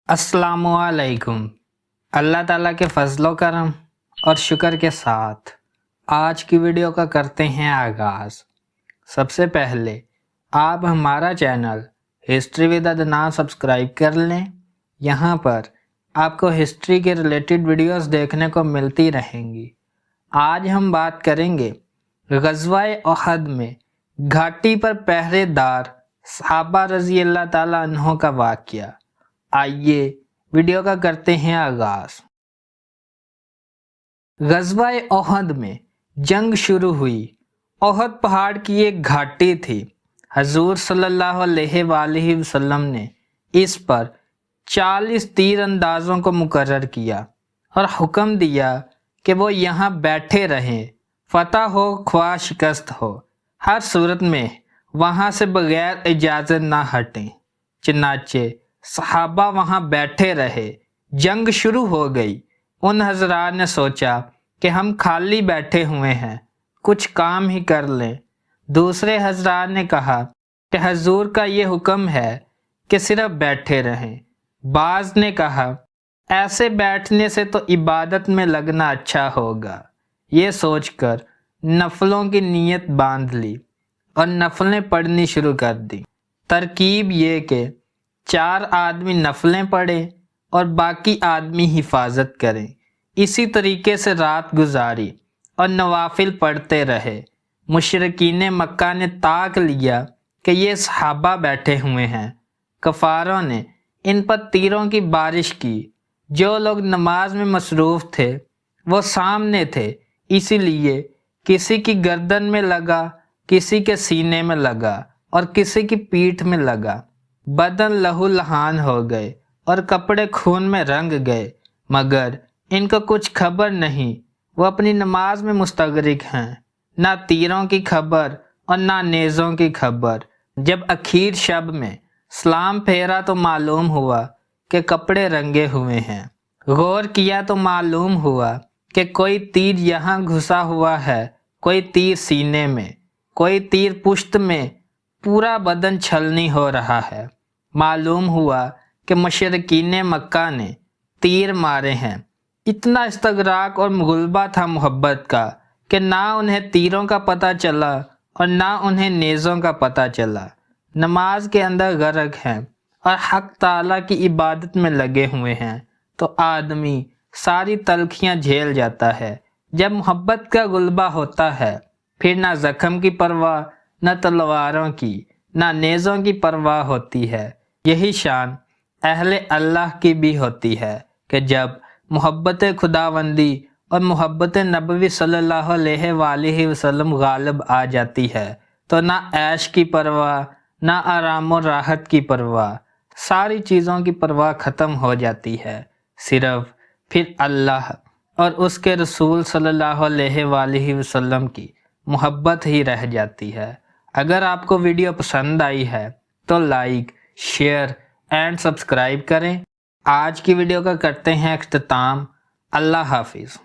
अस्सलामुअलैकुम। अल्लाह ताला के फ़ज़्ल व करम और शुक्र के साथ आज की वीडियो का करते हैं आगाज़। सबसे पहले आप हमारा channel history with Adnan subscribe कर लें। यहाँ पर आपको हिस्ट्री के रिलेटेड वीडियोस देखने को मिलती रहेंगी। आज हम बात करेंगे ग़ज़वा-ए उहद में घाटी पर पहरेदार सहाबा रज़ी अल्लाह ताला अन्हों का वाक़या। आइए वीडियो का करते हैं आगाज़। ग़ज़वा-ए उहद में जंग शुरू हुई। उहद पहाड़ की एक घाटी थी। हजूर सल्लल्लाहु अलैहि वसल्लम ने इस पर 40 तीर अंदाज़ों को मुकर्रर किया और हुक्म दिया कि वो यहाँ बैठे रहें, फ़तह हो ख्वाह शिकस्त हो, हर सूरत में वहाँ से बग़ैर इजाज़त ना हटें। चनाचे सहाबा वहाँ बैठे रहे। जंग शुरू हो गई। उन हज़रात ने सोचा कि हम खाली बैठे हुए हैं, कुछ काम ही कर लें। दूसरे हज़रात ने कहा कि हजूर का ये हुक्म है कि सिर्फ बैठे रहें। बाज़ ने कहा ऐसे बैठने से तो इबादत में लगना अच्छा होगा। ये सोचकर नफलों की नीयत बांध ली और नफलें पढ़नी शुरू कर दी। तरकीब ये कि 4 आदमी नफलें पढ़ें और बाकी आदमी हिफाजत करें। इसी तरीके से रात गुजारी और नवाफिल पढ़ते रहे। मुशरिकीन मक्का ने ताक लिया कि ये सहाबा बैठे हुए हैं। कफ़ारों ने इन पर तीरों की बारिश की। जो लोग नमाज में मसरूफ़ थे वो सामने थे, इसीलिए किसी की गर्दन में लगा, किसी के सीने में लगा और किसी की पीठ में लगा। बदन लहू लहान हो गए और कपड़े खून में रंग गए, मगर इनको कुछ खबर नहीं। वो अपनी नमाज में मुस्तगरिक हैं। ना तीरों की खबर और ना नेज़ों की खबर। जब आखिर शब में सलाम फेरा तो मालूम हुआ कि कपड़े रंगे हुए हैं। गौर किया तो मालूम हुआ कि कोई तीर यहाँ घुसा हुआ है, कोई तीर सीने में, कोई तीर पुश्त में, पूरा बदन छलनी हो रहा है। मालूम हुआ कि मुशरिकीन मक्का ने तीर मारे हैं। इतना इस्तगराक और गुलबा था मोहब्बत का कि ना उन्हें तीरों का पता चला और ना उन्हें नेज़ों का पता चला। नमाज के अंदर गर्क हैं और हक़ ताला की इबादत में लगे हुए हैं तो आदमी सारी तलखियाँ झेल जाता है। जब मोहब्बत का गुलबा होता है फिर ना ज़ख्म की परवाह, न तलवारों की, ना नेज़ों की परवाह होती है। यही शान अहले अल्लाह की भी होती है कि जब मोहब्बत खुदावंदी और मोहब्बत नबवी सल्लल्लाहु अलैहि वसल्लम गालिब आ जाती है तो ना ऐश की परवाह, ना आराम और राहत की परवाह, सारी चीज़ों की परवाह ख़त्म हो जाती है। सिर्फ फिर अल्लाह और उसके रसूल सल्लल्लाहु अलैहि वसल्लम की मोहब्बत ही रह जाती है। अगर आपको वीडियो पसंद आई है तो लाइक, शेयर एंड सब्सक्राइब करें। आज की वीडियो का करते हैं इख्तिताम। अल्लाह हाफिज़।